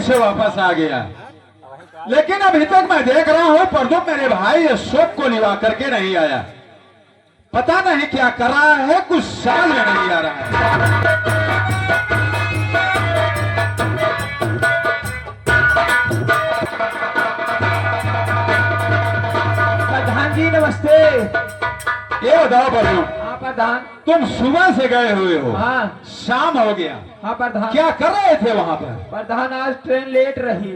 वेग से वापस आ गया, लेकिन अभी तक मैं देख रहा हूं प्रदुम्न मेरे भाई अशोक को लिवा करके नहीं आया। पता नहीं क्या कर रहा है, कुछ समझ में नहीं आ रहा है। प्रधान जी नमस्ते। ये बताओ प्रदुम्न, हाँ प्रधान। तुम सुबह से गए हुए हो, हाँ शाम हो गया, हाँ प्रधान। क्या कर रहे थे वहां पर? प्रधान आज ट्रेन लेट रही।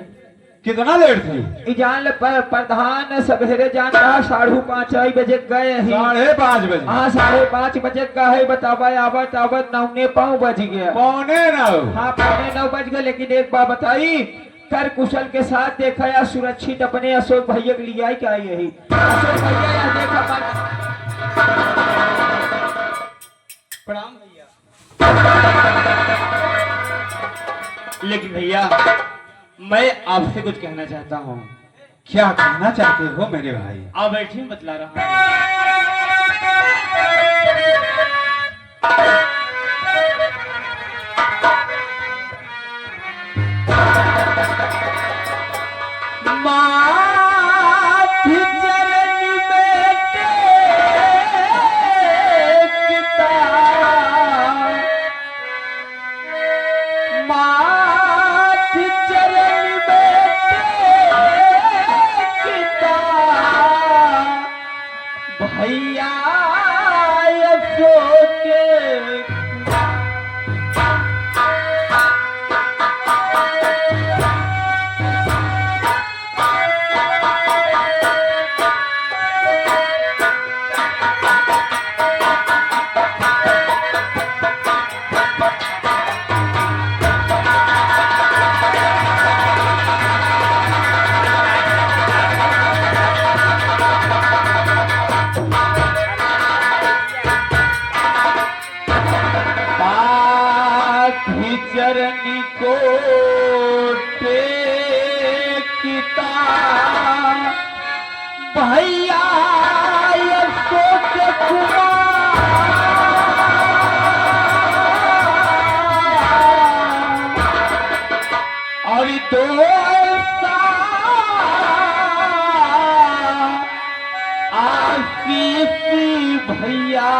कितना लेट थी? जान प्रधान सवेरे जान रहा 5:30 बजे गए ही। 5:30 बजे? हाँ 5:30 बजे गए, बतावा आवत आवत 9:15 बज गया। 8:45? हाँ 9:15 बज गए। लेकिन एक बात बताई, कर कुशल के साथ देखा या सुरक्षित अपने अशोक भैया के लिया क्या? यही अशोक भैया या देखा प्रणाम भैया। लेकिन भैया मैं आपसे कुछ कहना चाहता हूँ। क्या कहना चाहते हो मेरे भाई? आप बैठिए, बतला रहा हूँ। भैया अशोक चरनी को टेकिता भैया अशोक कुमार और दो आशीष भैया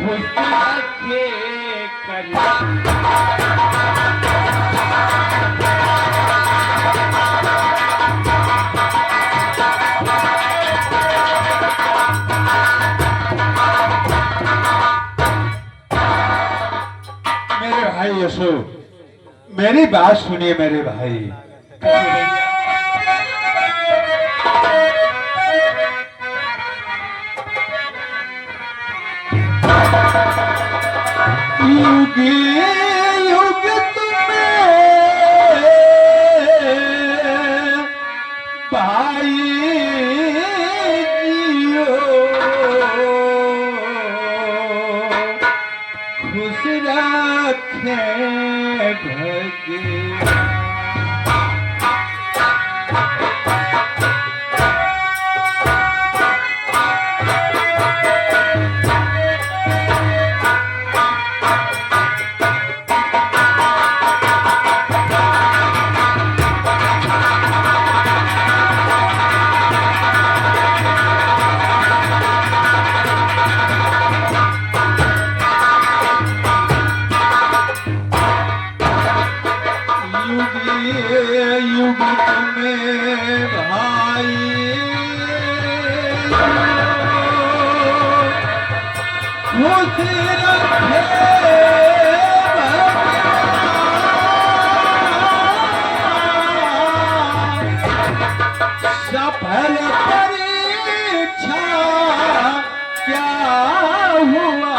खुश रखे मेरे भाई अशोक, मेरी बात सुनिए मेरे भाई। युग युग तुम्हें भाई जियो, खुश रखे भगवान। युग तुम्हें भाई खुश रखे सफल परीक्षा क्या हुआ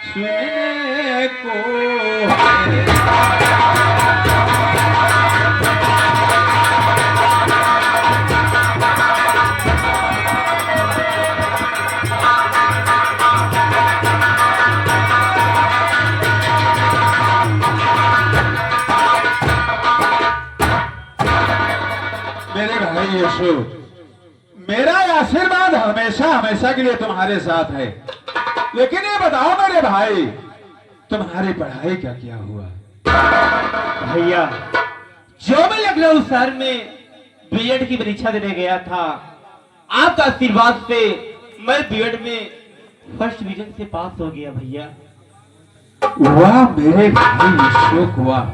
सुनने को मेरे भाई अशोक, मेरा आशीर्वाद हमेशा हमेशा के लिए तुम्हारे साथ है। लेकिन ये बताओ मेरे भाई, तुम्हारी पढ़ाई का क्या हुआ? भैया, जो मैं लखनऊ शहर में बीएड की परीक्षा देने गया था, आपका आशीर्वाद से मैं बीएड में फर्स्ट डिवीजन से पास हो गया भैया। वाह मेरे भाई अशोक, वाह।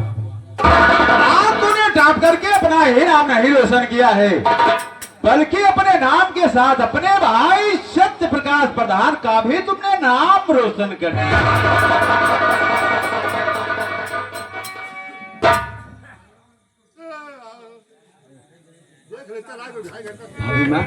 आज तूने टॉप करके अपना ही नाम नहीं रोशन किया है, बल्कि अपने नाम के साथ अपने भाई सत्य प्रकाश प्रधान का भी तुमने नाम रोशन कर दिया। भाभी माँ,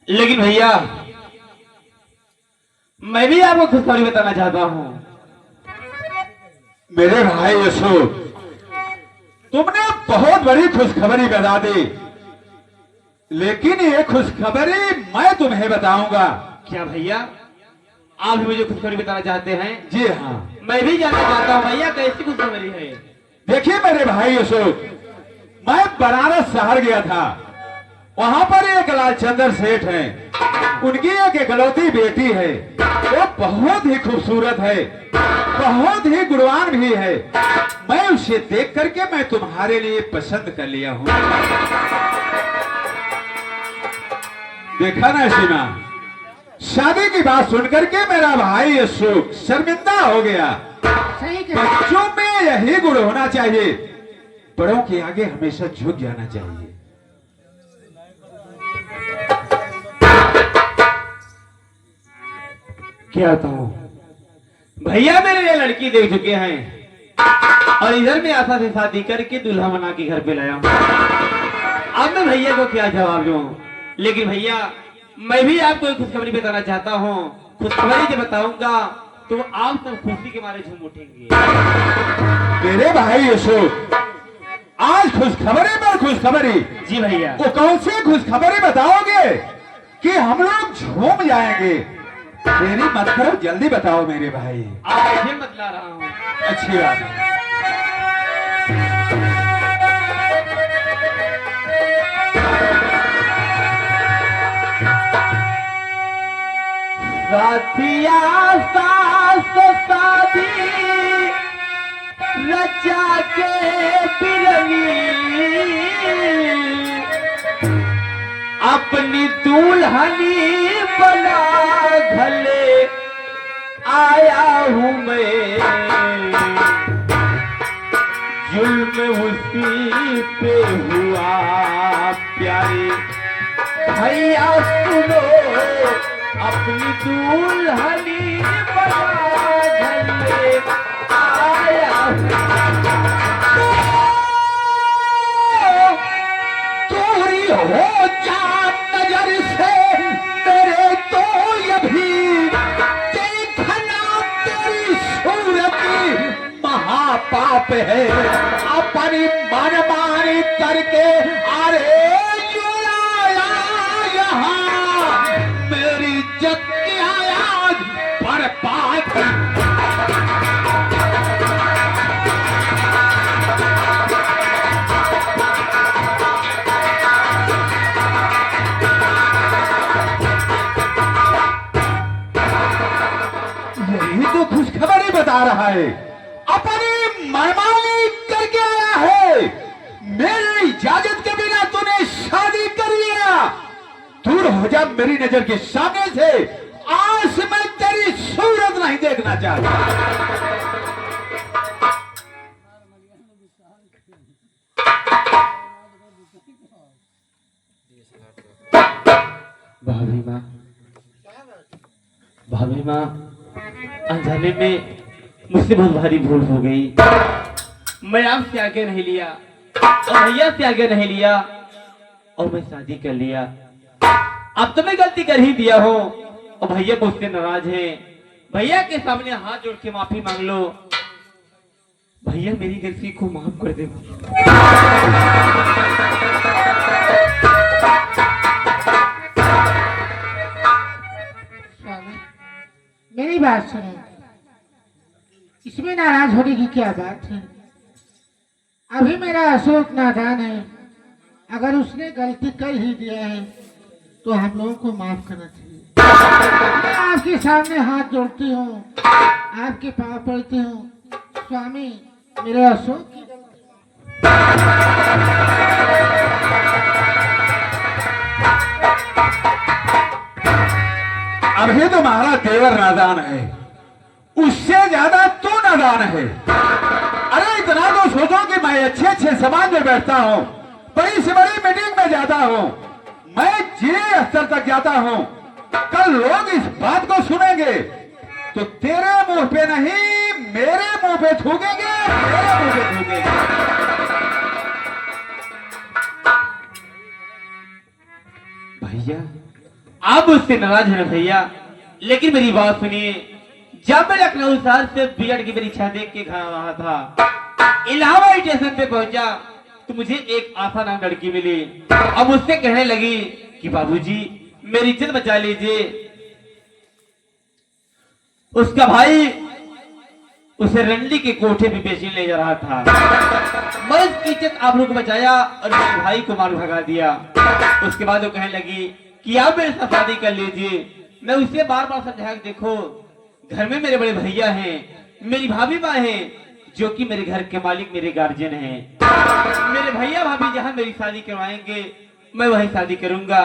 लेकिन भैया, मैं भी आपको खुशखबरी बताना चाहता हूँ। मेरे भाई अशोक, तुमने बहुत बड़ी खुशखबरी बता दी, लेकिन ये खुशखबरी मैं तुम्हें बताऊंगा। क्या भैया, आप भी मुझे खुशखबरी बताना चाहते हैं? जी हाँ। मैं भी जानना चाहता हूँ भैया, कैसी खुशखबरी है? देखिए मेरे भाई अशोक, मैं बनारस शहर गया था। वहां पर एक लालचंदर सेठ हैं, उनकी एक इकलौती बेटी है। वो बहुत ही खूबसूरत है, बहुत ही गुणवान भी है। मैं उसे देख करके मैं तुम्हारे लिए पसंद कर लिया हूँ। देखा ना सीमा, शादी की बात सुनकर के मेरा भाई अशोक शर्मिंदा हो गया। बच्चों में यही गुण होना चाहिए, बड़ों के आगे हमेशा झुक जाना चाहिए। क्या बताऊं भैया, मेरे लिए लड़की देख चुके हैं और इधर में आशा से शादी करके दूल्हा बना के घर पे लाया हूं। अब मैं भैया को क्या जवाब दूं? लेकिन भैया, मैं भी आपको एक खुशखबरी बताना चाहता हूं। खुशखबरी जब बताऊंगा तो आप सब खुशी के मारे झूम उठेंगे। मेरे भाई अशोक, आज खुशखबरी पर खुशखबरी। जी भैया। वो कौन सी खुशखबरी बताओगे कि हम लोग झूम जाएंगे? देरी मत करो, जल्दी बताओ मेरे भाई। आप ऐसे बतला रहा हूँ। अच्छी बात है। साथिया सास शादी रचा के बिरनी, अपनी दुल्हनी बना घले आया हूँ मैं। जुल्म उसी पे हुआ प्यारे भैया, सुनो अपनी दुल्हनी बना घले आया चोरी हो जा नजर से मेरे तो ये भी देखना तेरी सूरत महापाप है। अपनी मनमानी करके अरे जो आया यहाँ मेरी इज्जत की आया बर्बाद। यही तो खुशखबरी बता रहा है, अपनी मनमानी करके आया है। मेरी इजाजत के बिना तूने शादी कर लिया। दूर हो जा मेरी नजर के सामने से, आज से मैं तेरी सूरत नहीं देखना चाहता। भाभी माँ, भाभी माँ, अनजाने में मुझसे बहुत भारी भूल हो गई। मैं आपसे आगे नहीं लिया और भैया से आगे नहीं लिया और मैं शादी कर लिया। अब तो मैं गलती कर ही दिया हूँ और भैया मुझसे नाराज हैं। भैया के सामने हाथ जोड़ के माफी मांग लो। भैया मेरी गलती को माफ कर दे। मेरी बात सुनो, इसमें नाराज होने की क्या बात है? अभी मेरा अशोक नादान है। अगर उसने गलती कर ही दिया है तो हम लोगों को माफ करना चाहिए। मैं आपके सामने हाथ जोड़ती हूँ, आपके पाँव पड़ती हूँ। स्वामी, मेरे अशोक की गलती। अभी तुम्हारा देवर नादान है, उससे ज्यादा तू नादान है। अरे इतना तो सोचो कि मैं अच्छे अच्छे समाज में बैठता हूँ, बड़ी से बड़ी मीटिंग में जाता हूँ, मैं जिले स्तर तक जाता हूँ। कल लोग इस बात को सुनेंगे तो तेरे मुंह पे नहीं, मेरे मुंह पे थूकेंगे, मेरे मुंह पे थूकेंगे। भैया आप मुझसे नाराज हैं ना भैया, लेकिन मेरी बात सुनिए। जब मैं लखनऊ शहर से बीएड की परीक्षा देख के घर आ रहा था, इलाहाबाद स्टेशन पे पहुंचा तो मुझे एक आशा नाम लड़की मिली। अब मुझसे कहने लगी कि बाबूजी मेरी इज्जत बचा लीजिए। उसका भाई उसे रंडी के कोठे पे बेचने ले जा रहा था। मैं उसकी इज्जत आप लोग को बचाया और मेरे भाई को मार भगा दिया। उसके बाद वो कहने लगी कि आप मेरे साथ शादी कर लीजिए। मैं उसे बार बार समझाया कि देखो घर में मेरे बड़े भैया हैं, मेरी भाभी माँ हैं, जो कि मेरे घर के मालिक मेरे गार्जियन हैं। मेरे भैया भाभी जहाँ मेरी शादी करवाएंगे मैं वही शादी करूंगा।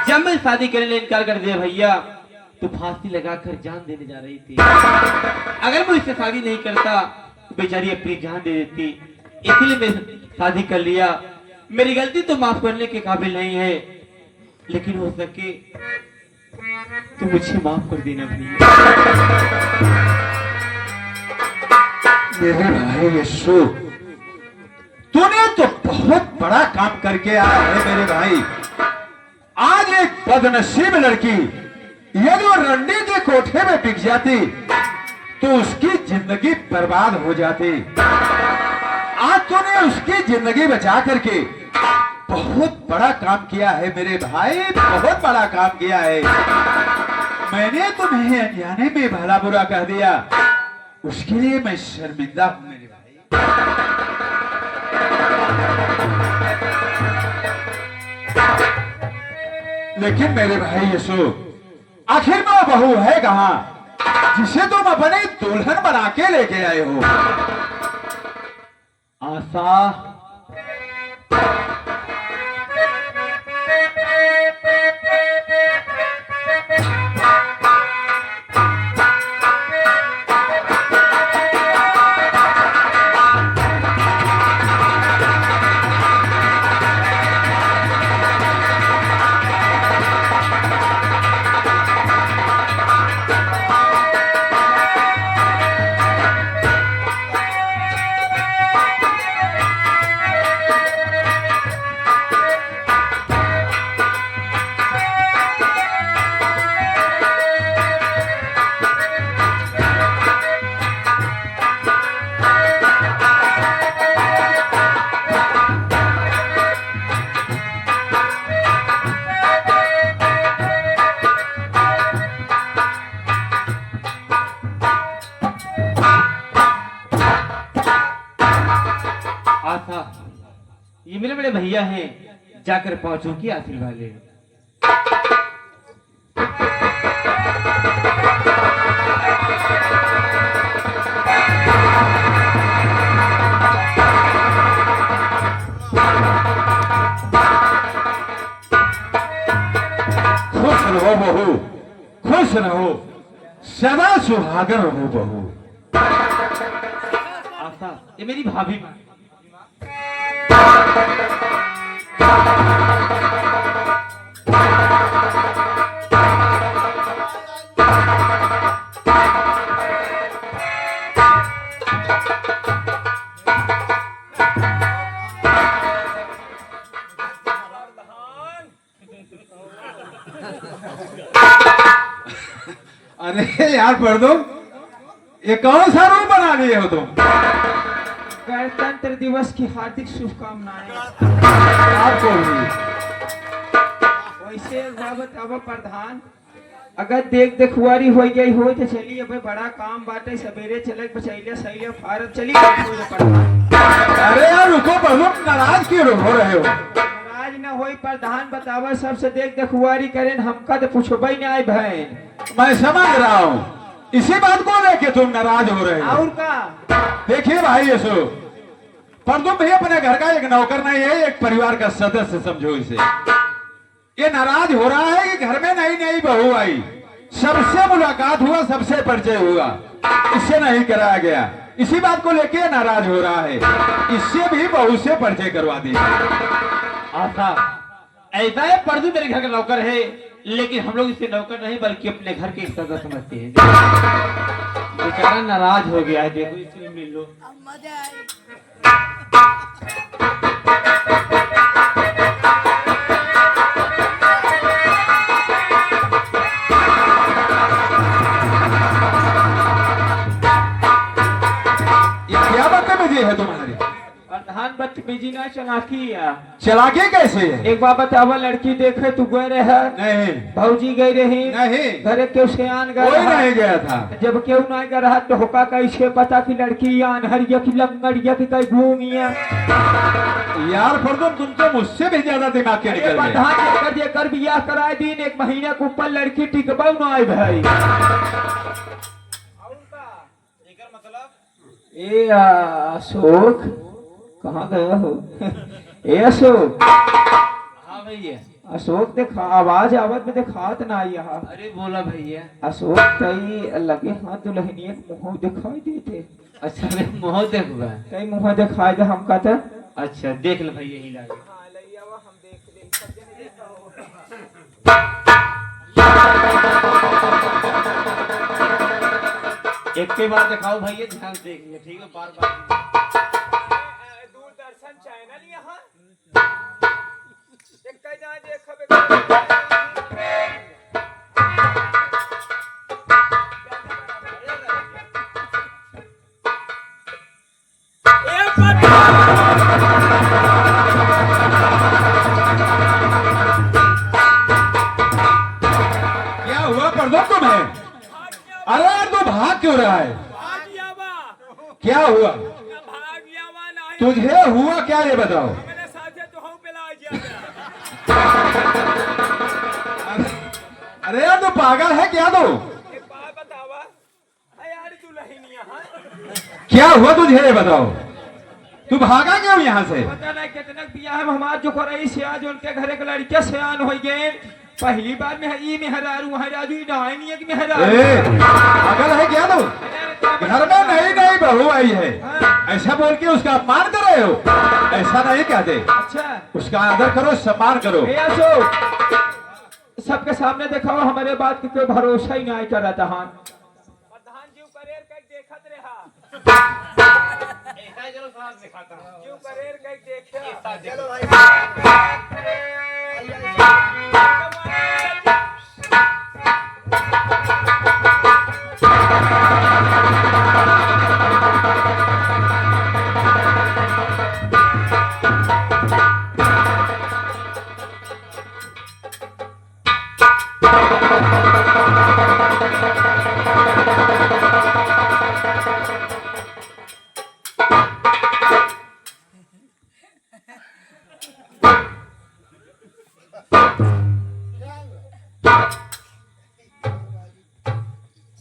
जब मैं शादी करने लिए इनकार कर दिया भैया तो फांसी लगाकर जान देने जा रही थी। अगर मैं इससे शादी नहीं करता तो बेचारी अपनी जान दे देती, इसलिए मैं शादी कर लिया। मेरी गलती तो माफ करने के काबिल नहीं है, लेकिन हो सके तो मुझे माफ कर देना भैया। मेरे भाई यशु, तूने तो बहुत बड़ा काम करके आया है मेरे भाई। आज एक बदनसीब लड़की यदि वो रंडी के कोठे में बिक जाती तो उसकी जिंदगी बर्बाद हो जाती। आज तूने उसकी जिंदगी बचा करके बहुत बड़ा काम किया है मेरे भाई, बहुत बड़ा काम किया है। मैंने तुम्हें अनजाने में भला बुरा कह दिया, उसके लिए मैं शर्मिंदा हूं मेरे भाई। लेकिन मेरे भाई यशु, आखिर में वो बहू है कहां जिसे तुम अपनी दुल्हन बना के लेके आए हो? आशा ये मेरे बड़े भैया हैं, जाकर पहुंचो की आशीर्वाद ले। खुश रहो बहू, खुश रहो, सदा सुहागन रहो बहू। आशा ये मेरी भाभी माँ। अरे यार पढ़ दो, ये कौन सा रूम बना लिए हो तुम? गणतंत्र दिवस की हार्दिक शुभकामनाएं। आपको भी। वैसे बाबत अब प्रधान अगर देख देखुआरी हो गई हो तो चली अबे बड़ा काम बाटे सवेरे चले बचैले सही फारत चली अरे यार रुको प्रमुख, नाराज क्यों हो रहे हो? नाराज न होई प्रधान बतावा सबसे देख देखुआरी करें हमका तो पूछबई न आई बहन। मैं समझ रहा हूँ, इसी बात को लेके तुम नाराज हो रहे हो। और का देखिए भाई यशो, प्रदुम भी अपने घर का एक नौकर नहीं है, एक परिवार का सदस्य समझो इसे। ये नाराज हो रहा है कि घर में नई नई बहू आई, सबसे मुलाकात हुआ, सबसे परिचय हुआ, इससे नहीं कराया गया, इसी बात को लेके नाराज हो रहा है। इससे भी बहू से परिचय करवा दिया। आशा ऐसा है, परदू मेरे घर का नौकर है, लेकिन हम लोग इसे नौकर नहीं बल्कि अपने घर के एक सदस्य समझते हैं। बेचारा नाराज हो गया है, देखो इसे मिल लो। ये क्या बदतमीजी है तुम्हारी? प्रधान बदतमीजी ना चलाकी है। चलाकी कैसे है? एक बार बतावा लड़की देखे तू गए रहे? नहीं भौजी गई रही? नहीं, घरे क्यों सियान गए? कोई नहीं गया था। जब क्यों नहीं गया रहा तो होका कैसे पता कि लड़की अनहरिया की लंगड़िया की कहीं घूमिया? यार प्रदुम, तुम तो मुझसे भी ज्यादा दिमाग के निकल गए। प्रधान जेकर बियाह कराए दिन एक महीने के ऊपर लड़की टिकबा न आई भाई। ए अशोक कहाँ गया हो? ए अशोक, हाँ भैया। अशोक देखा आवाज आवत में देखात ना आई यहाँ। अरे बोला भैया। अशोक कई लगे हाथ दुल्हनिया के मुंह दिखाई देते। अच्छा मैं मुँह देखूंगा। कई मुंह दिखाई दे हमका तो। अच्छा देख लो भैया, हिला के। एक के बाद दिखाओ भैया, ध्यान से देखिए, ठीक है? बार बार दूरदर्शन चैनल यहाँ क्या हुआ प्रदुम तुम्हें? अरे यार तू भाग क्यों रहा है? क्या हुआ तुझे? हुआ क्या ये बताओ। अरे यार तू पागल है क्या? तू क्या हुआ तुझे ये बताओ, तू भागा क्यों यहाँ से? पता नहीं कितना बियाह है हमार जो करई से आज उनके घरे के लड़के सयान हो गए। पहली बार में ई मेहरारू महाराजू डाई नहीं है कि मेहरारू। पागल है क्या तू? घर में नई नई बहू आई है, ऐसा बोल के उसका अपमान कर रहे हो? ऐसा नहीं कहते। अच्छा उसका आदर करो, सम्मान करो। सबके सामने दिखाओ, हमारे बात की कोई भरोसा ही नहीं कर रहा था। प्रधान जी करेर कई देखत रहा, ऐसा चलो साथ दिखाता हूँ। जी करेर कई देखा। चलो भाई।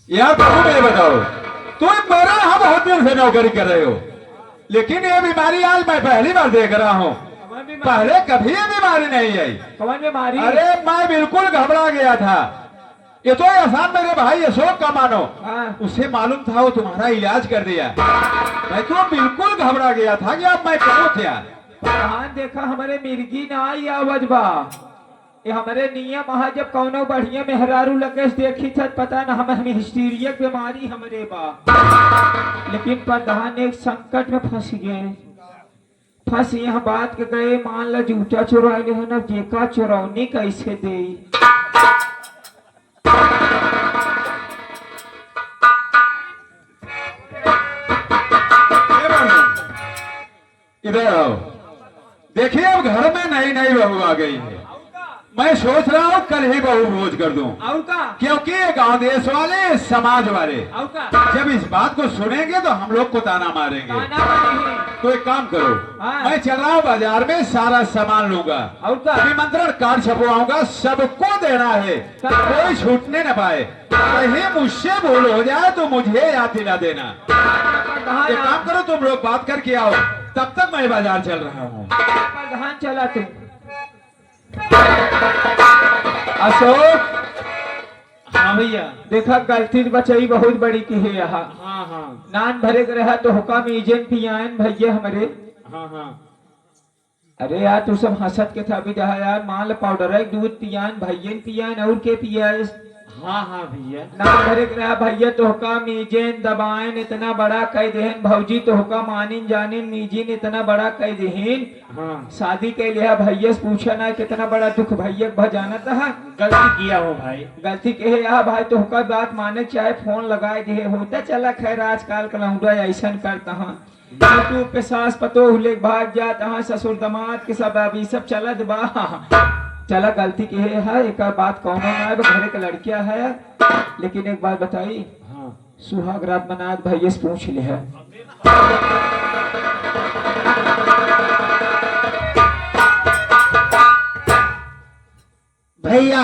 यार प्रभु ये बताओ, तुम मेरा हम बहुत दिन से नौकरी कर रहे हो, लेकिन ये बीमारी आज मैं पहली बार देख रहा हूँ। पहले कभी ये बीमारी नहीं आई। कौन बीमारी? अरे मैं बिल्कुल घबरा गया था। ये तो आसान मेरे भाई अशोक का मानो, उसे मालूम था वो तुम्हारा इलाज कर दिया। मैं तो बिल्कुल घबरा गया था कि अब मैं करूँ क्या। प्रधान देखा हमारे मिर्गी ना आई आवाज बा, ये हमारे नियम वहाँ जब कौनो बढ़िया मेहरारू लगे देखी था पता न हमें हिस्टीरिया बीमारी हमारे बा। लेकिन प्रधान एक संकट में फंस गए। फंस यह बात के गए, मान लो जूता चुरा ले ना, जेका चुरौनी कैसे दे। इधर आओ, देखिए अब घर में नई नई बहू आ गई है, मैं सोच रहा हूँ कल ही बहू भोज कर दूं, और का क्योंकि ये गांव देश वाले समाज वाले और का जब इस बात को सुनेंगे तो हम लोग को ताना मारेंगे। गाना बनी तो एक काम करो, हाँ। मैं चल रहा हूँ बाजार में, सारा सामान लूंगा, और का निमंत्रण कार्ड छपवाऊंगा, सबको देना है, कोई छूटने न पाए। कहीं मुझसे भूल हो जाए तो मुझे याद दिला देना। कहाँ एक काम करो, तुम लोग बात करके आओ, तब तक मैं बाजार चल रहा हूँ। प्रधान चला तू अशोक। हाँ भैया। देखा गलती बचाई बहुत बड़ी की है यहाँ। हाँ हाँ नान भरे के रहा तो हुक्म एजेंट पियान भैया हमारे। हाँ हाँ अरे यार तू सब हंसत के था भी जहा यार माल पाउडर है दूध पियान भैया पियान और के पियास। हाँ हाँ भैया। नान भरे के रहा भैया तो हुक्म एजेंट दबाएन इतना बड़ा कह देहन भौजी तो हुक्म आनिन जानिन मीजिन इतना बड़ा कह देहन। हाँ शादी के लिए भैया से पूछा ना कितना बड़ा दुख भैया भजाना था। गलती किया हो भाई। गलती कहे यार भाई तो हुक्म बात माने चाहे फोन लगाए दे होता चला खैर आजकल कलौड़ा ऐसा करता हाँ यूट्यूब पे सास पतो हुले भाग जाता हाँ ससुर दामाद के सब अभी सब चलत बा। चला गलती की है एक बात कौन ना घरे के लड़किया है लेकिन एक बात बताई। हाँ सुहाग रात मनात भैया से पूछ ले है। भैया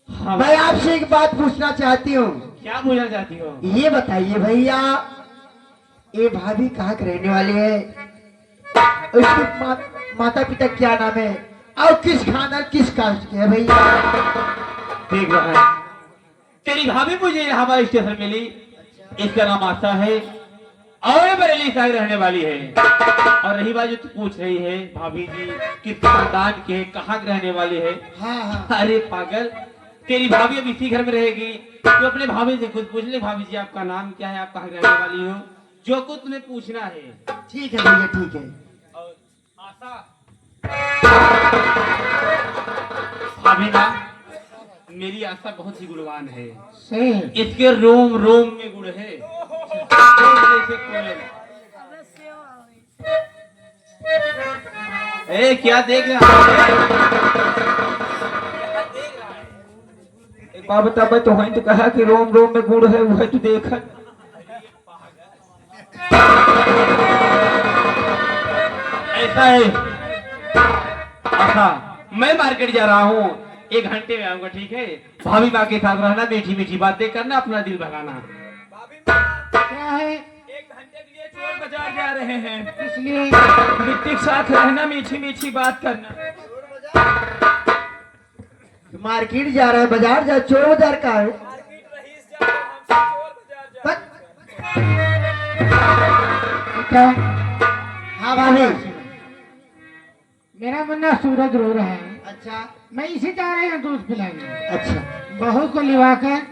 हाँ मैं आपसे एक बात पूछना चाहती हूँ। क्या पूछना चाहती हो? ये बताइए भैया, ये भाभी कहाँ के रहने वाली है, उसके माता पिता क्या नाम है और किस खानदान किस कास्ट के है भैया? देख रहा है तेरी भाभी मुझे इलाहाबाद स्टेशन मिली। इसका नाम आशा है और ये बरेली साइड रहने वाली है। और रही बात जो तू पूछ रही है भाभी जी किस खानदान के कहाँ के रहने वाली है। हाँ हाँ अरे पागल, तेरी भाभी अब इसी घर में रहेगी। तो अपने भाभी से खुद पूछ ले भाभी जी आपका नाम क्या है, आप कहाँ रहने वाली हो, जो कुछ तुम्हें पूछना है। ठीक है भैया ठीक है। और आशा भाभी ना मेरी आशा बहुत ही गुणवान है। सही है। इसके रोम रोम में गुड़ है जैसे कोयल। ए क्या देख रहा है? एक बात बता भाई तो वहीं तो कहा कि रोम रोम में गुड़ है वह तो देखा। ऐसा है आशा, मैं मार्केट जा रहा हूँ, 1 घंटे में आऊंगा ठीक है। भाभी माँ के साथ रहना, मीठी मीठी बातें करना, अपना दिल भगाना। क्या है? 1 घंटे के लिए चोर बाजार जा रहे हैं इसलिए बिट्टी के साथ रहना मीठी मीठी बात करना। मार्केट जा रहा है, बाजार जा, चोर बाजार का है। क्या? हाँ भाभी। मेरा मुन्ना सूरज रो रहा है। अच्छा मैं इसी जा रहे हैं दूध पिलाने। अच्छा बहू को लिवा कर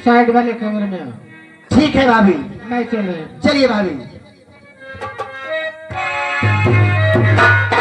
साइड वाले कमरे में आओ। ठीक है भाभी। मैं चले। चलिए भाभी।